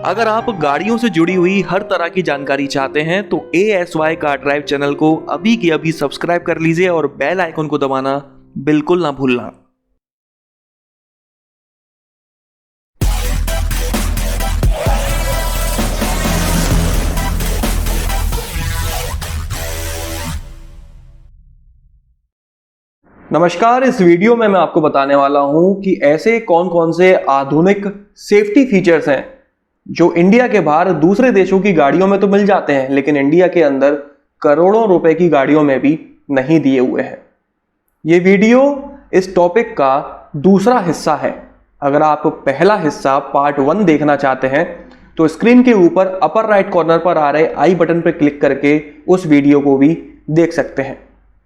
अगर आप गाड़ियों से जुड़ी हुई हर तरह की जानकारी चाहते हैं तो ASY कार ड्राइव चैनल को अभी के अभी सब्सक्राइब कर लीजिए और बेल आइकन को दबाना बिल्कुल ना भूलना। नमस्कार, इस वीडियो में मैं आपको बताने वाला हूं कि ऐसे कौन कौन से आधुनिक सेफ्टी फीचर्स हैं जो इंडिया के बाहर दूसरे देशों की गाड़ियों में तो मिल जाते हैं, लेकिन इंडिया के अंदर करोड़ों रुपए की गाड़ियों में भी नहीं दिए हुए हैं। ये वीडियो इस टॉपिक का दूसरा हिस्सा है। अगर आप पहला हिस्सा पार्ट 1 देखना चाहते हैं तो स्क्रीन के ऊपर अपर राइट कॉर्नर पर आ रहे आई बटन पर क्लिक करके उस वीडियो को भी देख सकते हैं।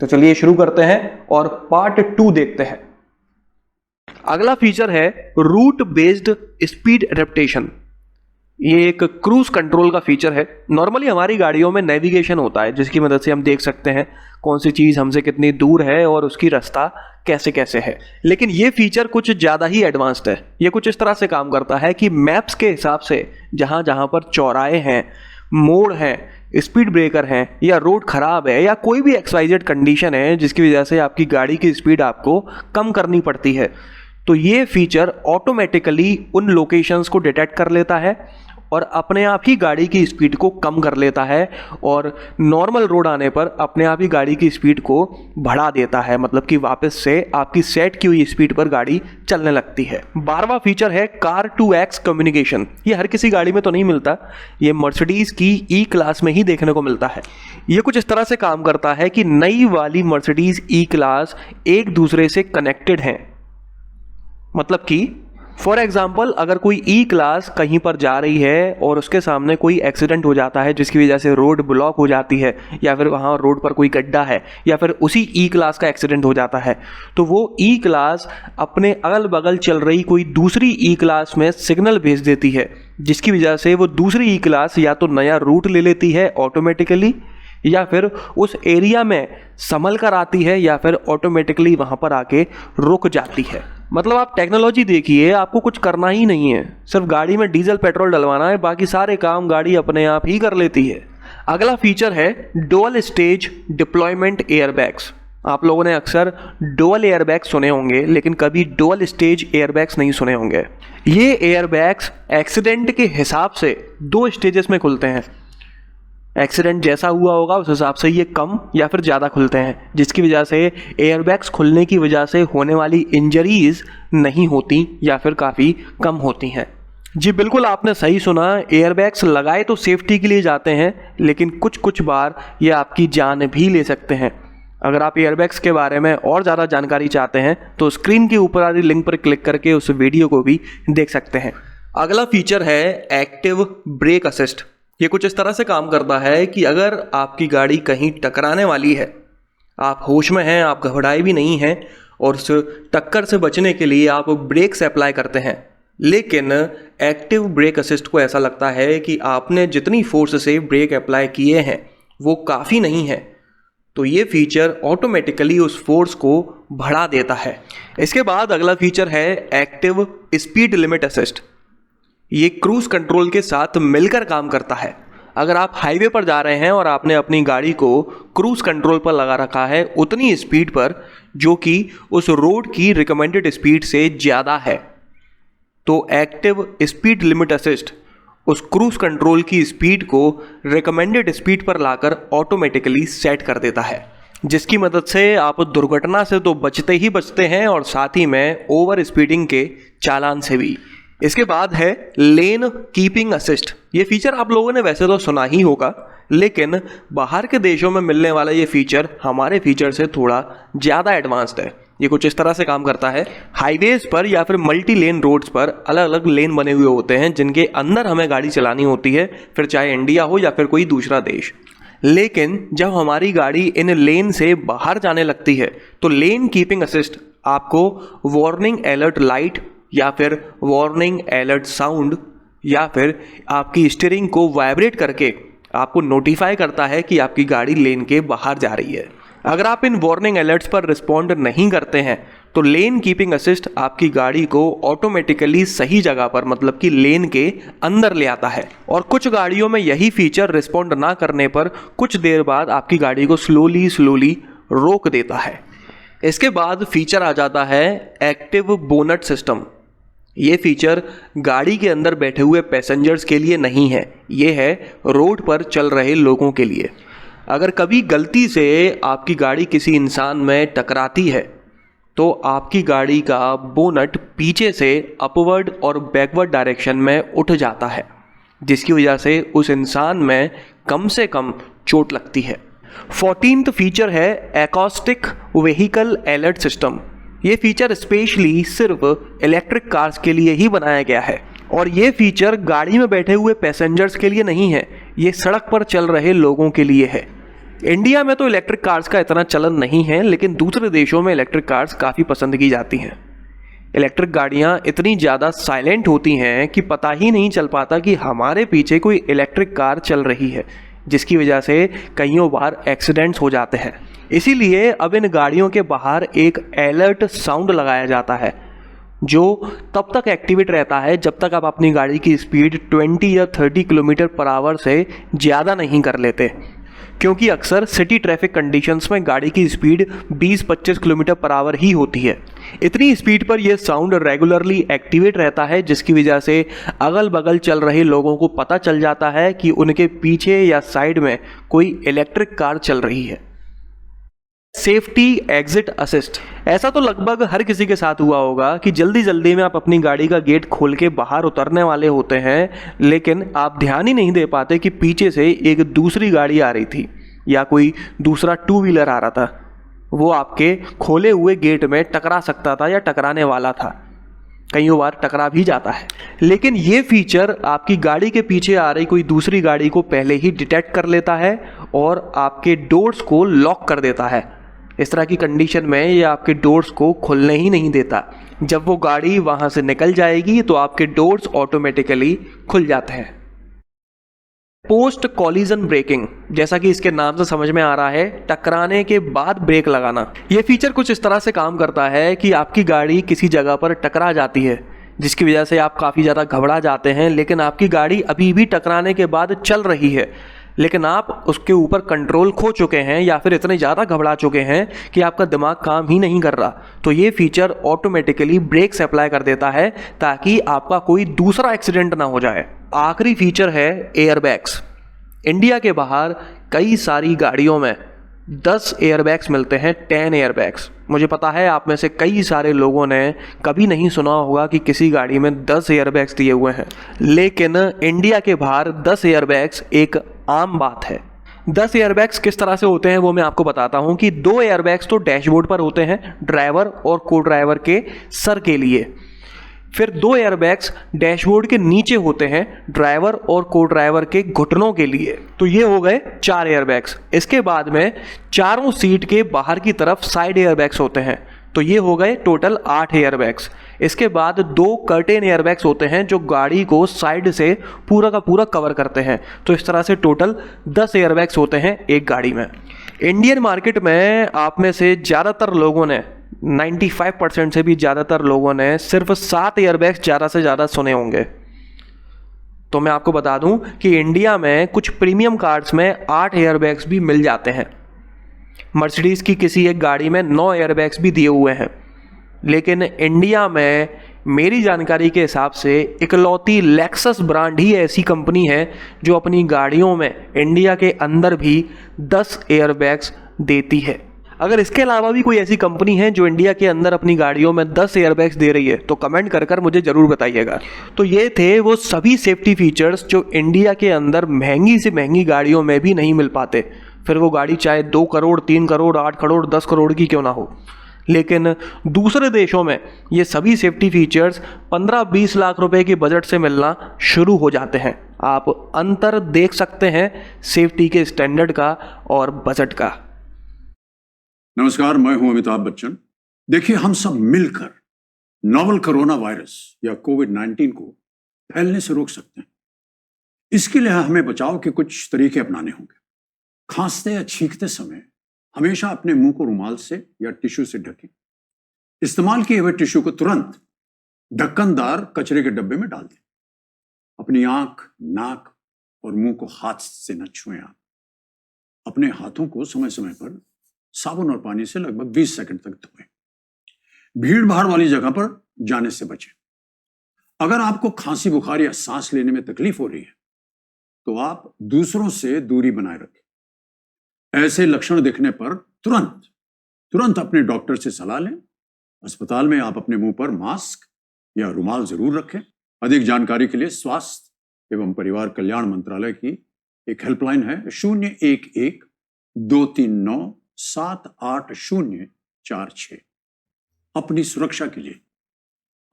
तो चलिए शुरू करते हैं और पार्ट 2 देखते हैं। अगला फीचर है रूट बेस्ड स्पीड एडेप्टेशन। ये एक क्रूज कंट्रोल का फीचर है। नॉर्मली हमारी गाड़ियों में नेविगेशन होता है जिसकी मदद से हम देख सकते हैं कौन सी चीज हमसे कितनी दूर है और उसकी रास्ता कैसे कैसे है, लेकिन ये फीचर कुछ ज्यादा ही एडवांस्ड है। ये कुछ इस तरह से काम करता है कि मैप्स के हिसाब से जहां जहां पर चौराहे हैं, मोड़ हैं, स्पीड ब्रेकर हैं या रोड खराब है या कोई भी XYZ कंडीशन है जिसकी वजह से आपकी गाड़ी की स्पीड आपको कम करनी पड़ती है, तो ये फीचर ऑटोमेटिकली उन लोकेशंस को डिटेक्ट कर लेता है और अपने आप ही गाड़ी की स्पीड को कम कर लेता है और नॉर्मल रोड आने पर अपने आप ही गाड़ी की स्पीड को बढ़ा देता है, मतलब कि वापस से आपकी सेट की हुई स्पीड पर गाड़ी चलने लगती है। 12वां फीचर है कार टू एक्स कम्युनिकेशन। ये हर किसी गाड़ी में तो नहीं मिलता, ये मर्सिडीज की ई क्लास में ही देखने को मिलता है। ये कुछ इस तरह से काम करता है कि नई वाली मर्सिडीज ई क्लास एक दूसरे से कनेक्टेड हैं। मतलब कि फॉर एग्जाम्पल अगर कोई ई क्लास कहीं पर जा रही है और उसके सामने कोई एक्सीडेंट हो जाता है जिसकी वजह से रोड ब्लॉक हो जाती है या फिर वहाँ रोड पर कोई गड्ढा है या फिर उसी ई क्लास का एक्सीडेंट हो जाता है, तो वो ई क्लास अपने अगल बगल चल रही कोई दूसरी ई क्लास में सिग्नल भेज देती है, जिसकी वजह से वो दूसरी ई क्लास या तो नया रूट ले लेती है ऑटोमेटिकली या फिर उस एरिया में संभल कर आती है या फिर ऑटोमेटिकली वहां पर आके रुक जाती है। मतलब आप टेक्नोलॉजी देखिए, आपको कुछ करना ही नहीं है, सिर्फ गाड़ी में डीजल पेट्रोल डलवाना है, बाकी सारे काम गाड़ी अपने आप ही कर लेती है। अगला फीचर है डुअल स्टेज डिप्लॉयमेंट एयरबैग्स। आप लोगों ने अक्सर डुअल एयरबैग्स सुने होंगे लेकिन कभी डुअल स्टेज एयरबैग्स नहीं सुने होंगे। ये एयरबैग्स एक्सीडेंट के हिसाब से 2 स्टेजेस में खुलते हैं। एक्सीडेंट जैसा हुआ होगा उस हिसाब से ये कम या फिर ज़्यादा खुलते हैं, जिसकी वजह से एयरबैग्स खुलने की वजह से होने वाली इंजरीज नहीं होती या फिर काफ़ी कम होती हैं। जी बिल्कुल, आपने सही सुना, एयरबैग्स लगाए तो सेफ्टी के लिए जाते हैं लेकिन कुछ कुछ बार ये आपकी जान भी ले सकते हैं। अगर आप एयरबैग्स के बारे में और ज़्यादा जानकारी चाहते हैं तो स्क्रीन के ऊपर आ रही लिंक पर क्लिक करके उस वीडियो को भी देख सकते हैं। अगला फीचर है एक्टिव ब्रेक असिस्ट। ये कुछ इस तरह से काम करता है कि अगर आपकी गाड़ी कहीं टकराने वाली है, आप होश में हैं, आप घबराए भी नहीं हैं और उस टक्कर से बचने के लिए आप ब्रेक्स अप्लाई करते हैं, लेकिन एक्टिव ब्रेक असिस्ट को ऐसा लगता है कि आपने जितनी फोर्स से ब्रेक अप्लाई किए हैं वो काफ़ी नहीं है, तो ये फीचर ऑटोमेटिकली उस फोर्स को बढ़ा देता है। इसके बाद अगला फीचर है एक्टिव स्पीड लिमिट असिस्ट। ये क्रूज कंट्रोल के साथ मिलकर काम करता है। अगर आप हाईवे पर जा रहे हैं और आपने अपनी गाड़ी को क्रूज कंट्रोल पर लगा रखा है उतनी स्पीड पर जो कि उस रोड की रिकमेंडेड स्पीड से ज़्यादा है, तो एक्टिव स्पीड लिमिट असिस्ट उस क्रूज कंट्रोल की स्पीड को रिकमेंडेड स्पीड पर लाकर ऑटोमेटिकली सेट कर देता है, जिसकी मदद से आप दुर्घटना से तो बचते ही बचते हैं और साथ ही में ओवर स्पीडिंग के चालान से भी। इसके बाद है लेन कीपिंग असिस्ट। ये फीचर आप लोगों ने वैसे तो सुना ही होगा, लेकिन बाहर के देशों में मिलने वाला ये फीचर हमारे फीचर से थोड़ा ज़्यादा एडवांस्ड है। ये कुछ इस तरह से काम करता है, हाईवेज पर या फिर मल्टी लेन रोड्स पर अलग अलग लेन बने हुए होते हैं जिनके अंदर हमें गाड़ी चलानी होती है, फिर चाहे इंडिया हो या फिर कोई दूसरा देश। लेकिन जब हमारी गाड़ी इन लेन से बाहर जाने लगती है तो लेन कीपिंग असिस्ट आपको वार्निंग अलर्ट लाइट या फिर वार्निंग अलर्ट साउंड या फिर आपकी स्टीयरिंग को वाइब्रेट करके आपको नोटिफाई करता है कि आपकी गाड़ी लेन के बाहर जा रही है। अगर आप इन वार्निंग अलर्ट्स पर रिस्पॉन्ड नहीं करते हैं तो लेन कीपिंग असिस्ट आपकी गाड़ी को ऑटोमेटिकली सही जगह पर, मतलब कि लेन के अंदर ले आता है। और कुछ गाड़ियों में यही फीचर रिस्पॉन्ड ना करने पर कुछ देर बाद आपकी गाड़ी को स्लोली रोक देता है। इसके बाद फीचर आ जाता है एक्टिव बोनट सिस्टम। ये फीचर गाड़ी के अंदर बैठे हुए पैसेंजर्स के लिए नहीं है, ये है रोड पर चल रहे लोगों के लिए। अगर कभी गलती से आपकी गाड़ी किसी इंसान में टकराती है तो आपकी गाड़ी का बोनट पीछे से अपवर्ड और बैकवर्ड डायरेक्शन में उठ जाता है, जिसकी वजह से उस इंसान में कम से कम चोट लगती है। 14th फीचर है एकॉस्टिक व्हीकल अलर्ट सिस्टम। ये फीचर स्पेशली सिर्फ इलेक्ट्रिक कार्स के लिए ही बनाया गया है और ये फीचर गाड़ी में बैठे हुए पैसेंजर्स के लिए नहीं है, ये सड़क पर चल रहे लोगों के लिए है। इंडिया में तो इलेक्ट्रिक कार्स का इतना चलन नहीं है, लेकिन दूसरे देशों में इलेक्ट्रिक कार्स काफ़ी पसंद की जाती हैं। इलेक्ट्रिक गाड़ियाँ इतनी ज़्यादा साइलेंट होती हैं कि पता ही नहीं चल पाता कि हमारे पीछे कोई इलेक्ट्रिक कार चल रही है, जिसकी वजह से कईयों बार एक्सीडेंट्स हो जाते हैं। इसीलिए अब इन गाड़ियों के बाहर एक अलर्ट साउंड लगाया जाता है जो तब तक एक्टिवेट रहता है जब तक आप अपनी गाड़ी की स्पीड 20 या 30 किलोमीटर पर आवर से ज़्यादा नहीं कर लेते, क्योंकि अक्सर सिटी ट्रैफिक कंडीशंस में गाड़ी की स्पीड 20-25 किलोमीटर पर आवर ही होती है। इतनी स्पीड पर यह साउंड रेगुलरली एक्टिवेट रहता है, जिसकी वजह से अगल बगल चल रहे लोगों को पता चल जाता है कि उनके पीछे या साइड में कोई इलेक्ट्रिक कार चल रही है। Safety exit assist. ऐसा तो लगभग हर किसी के साथ हुआ होगा कि जल्दी में आप अपनी गाड़ी का गेट खोल के बाहर उतरने वाले होते हैं, लेकिन आप ध्यान ही नहीं दे पाते कि पीछे से एक दूसरी गाड़ी आ रही थी या कोई दूसरा टू व्हीलर आ रहा था। वो आपके खोले हुए गेट में टकरा सकता था या टकराने वाला था, कई बार टकरा भी जाता है। लेकिन ये फीचर आपकी गाड़ी के पीछे आ रही कोई दूसरी गाड़ी को पहले ही डिटेक्ट कर लेता है और आपके डोर्स को लॉक कर देता है। इस तरह की कंडीशन में ये आपके डोर्स को खुलने ही नहीं देता। जब वो गाड़ी वहाँ से निकल जाएगी तो आपके डोर्स ऑटोमेटिकली खुल जाते हैं। पोस्ट कॉलिजन ब्रेकिंग, जैसा कि इसके नाम से समझ में आ रहा है, टकराने के बाद ब्रेक लगाना। ये फीचर कुछ इस तरह से काम करता है कि आपकी गाड़ी किसी जगह पर टकरा जाती है, जिसकी वजह से आप काफ़ी ज़्यादा घबरा जाते हैं, लेकिन आपकी गाड़ी अभी भी टकराने के बाद चल रही है, लेकिन आप उसके ऊपर कंट्रोल खो चुके हैं या फिर इतने ज़्यादा घबरा चुके हैं कि आपका दिमाग काम ही नहीं कर रहा। तो ये फीचर ऑटोमेटिकली ब्रेक्स अप्लाई कर देता है ताकि आपका कोई दूसरा एक्सीडेंट ना हो जाए। आखिरी फीचर है एयरबैग्स। इंडिया के बाहर कई सारी गाड़ियों में 10 एयरबैग्स मिलते हैं, 10 एयरबैग्स। मुझे पता है आप में से कई सारे लोगों ने कभी नहीं सुना होगा कि किसी गाड़ी में 10 एयरबैग्स दिए हुए हैं, लेकिन इंडिया के बाहर 10 एयरबैग्स एक आम बात है। 10 एयरबैग्स किस तरह से होते हैं वो मैं आपको बताता हूं कि 2 एयरबैग्स तो डैशबोर्ड पर होते हैं, ड्राइवर और को ड्राइवर के सर के लिए। फिर 2 एयरबैग्स डैशबोर्ड के नीचे होते हैं, ड्राइवर और को ड्राइवर के घुटनों के लिए। तो ये हो गए 4 एयरबैग्स। इसके बाद में चारों सीट के बाहर की तरफ साइड एयरबैग्स होते हैं, तो ये हो गए टोटल 8 एयरबैग्स। इसके बाद 2 कर्टेन एयरबैग्स होते हैं जो गाड़ी को साइड से पूरा का पूरा कवर करते हैं। तो इस तरह से टोटल 10 एयरबैग्स होते हैं एक गाड़ी में। इंडियन मार्केट में आप में से ज़्यादातर लोगों ने, 95% से भी ज़्यादातर लोगों ने सिर्फ 7 एयरबैग्स ज़्यादा से ज़्यादा सुने होंगे। तो मैं आपको बता दूं कि इंडिया में कुछ प्रीमियम कार्स में 8 एयरबैग्स भी मिल जाते हैं। मर्सिडीज़ की किसी एक गाड़ी में 9 एयरबैग्स भी दिए हुए हैं, लेकिन इंडिया में मेरी जानकारी के हिसाब से इकलौती लेक्सस ब्रांड ही ऐसी कंपनी है जो अपनी गाड़ियों में इंडिया के अंदर भी 10 एयरबैग्स देती है। अगर इसके अलावा भी कोई ऐसी कंपनी है जो इंडिया के अंदर अपनी गाड़ियों में 10 एयरबैग्स दे रही है तो कमेंट कर मुझे ज़रूर बताइएगा। तो ये थे वो सभी सेफ्टी फीचर्स जो इंडिया के अंदर महंगी से महंगी गाड़ियों में भी नहीं मिल पाते, फिर वो गाड़ी चाहे 2 करोड़, 3 करोड़, 8 करोड़, 10 करोड़ की क्यों ना हो। लेकिन दूसरे देशों में ये सभी सेफ्टी फीचर्स 15-20 लाख रुपए के बजट से मिलना शुरू हो जाते हैं। आप अंतर देख सकते हैं सेफ्टी के स्टैंडर्ड का और बजट का। नमस्कार, मैं हूं अमिताभ बच्चन। देखिए, हम सब मिलकर नोवल कोरोना वायरस या कोविड-19 को फैलने से रोक सकते हैं। इसके लिए हमें बचाव के कुछ तरीके अपनाने होंगे। खांसते या छींकते समय हमेशा अपने मुंह को रुमाल से या टिश्यू से ढकें। इस्तेमाल किए हुए टिश्यू को तुरंत ढक्कनदार कचरे के डब्बे में डाल दें। अपनी आंख, नाक और मुंह को हाथ से न छुएं। आप अपने हाथों को समय समय पर साबुन और पानी से लगभग 20 सेकंड तक धोएं। भीड़ भाड़ वाली जगह पर जाने से बचें। अगर आपको खांसी, बुखार या सांस लेने में तकलीफ हो रही है तो आप दूसरों से दूरी बनाए रखें। ऐसे लक्षण दिखने पर तुरंत अपने डॉक्टर से सलाह लें। अस्पताल में आप अपने मुंह पर मास्क या रुमाल जरूर रखें। अधिक जानकारी के लिए स्वास्थ्य एवं परिवार कल्याण मंत्रालय की एक हेल्पलाइन है 011-239-78046। अपनी सुरक्षा के लिए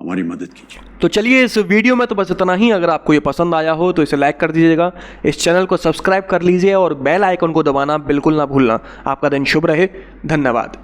हमारी मदद कीजिए। तो चलिए इस वीडियो में तो बस इतना ही। अगर आपको ये पसंद आया हो तो इसे लाइक कर दीजिएगा, इस चैनल को सब्सक्राइब कर लीजिए और बेल आइकन को दबाना बिल्कुल ना भूलना। आपका दिन शुभ रहे। धन्यवाद।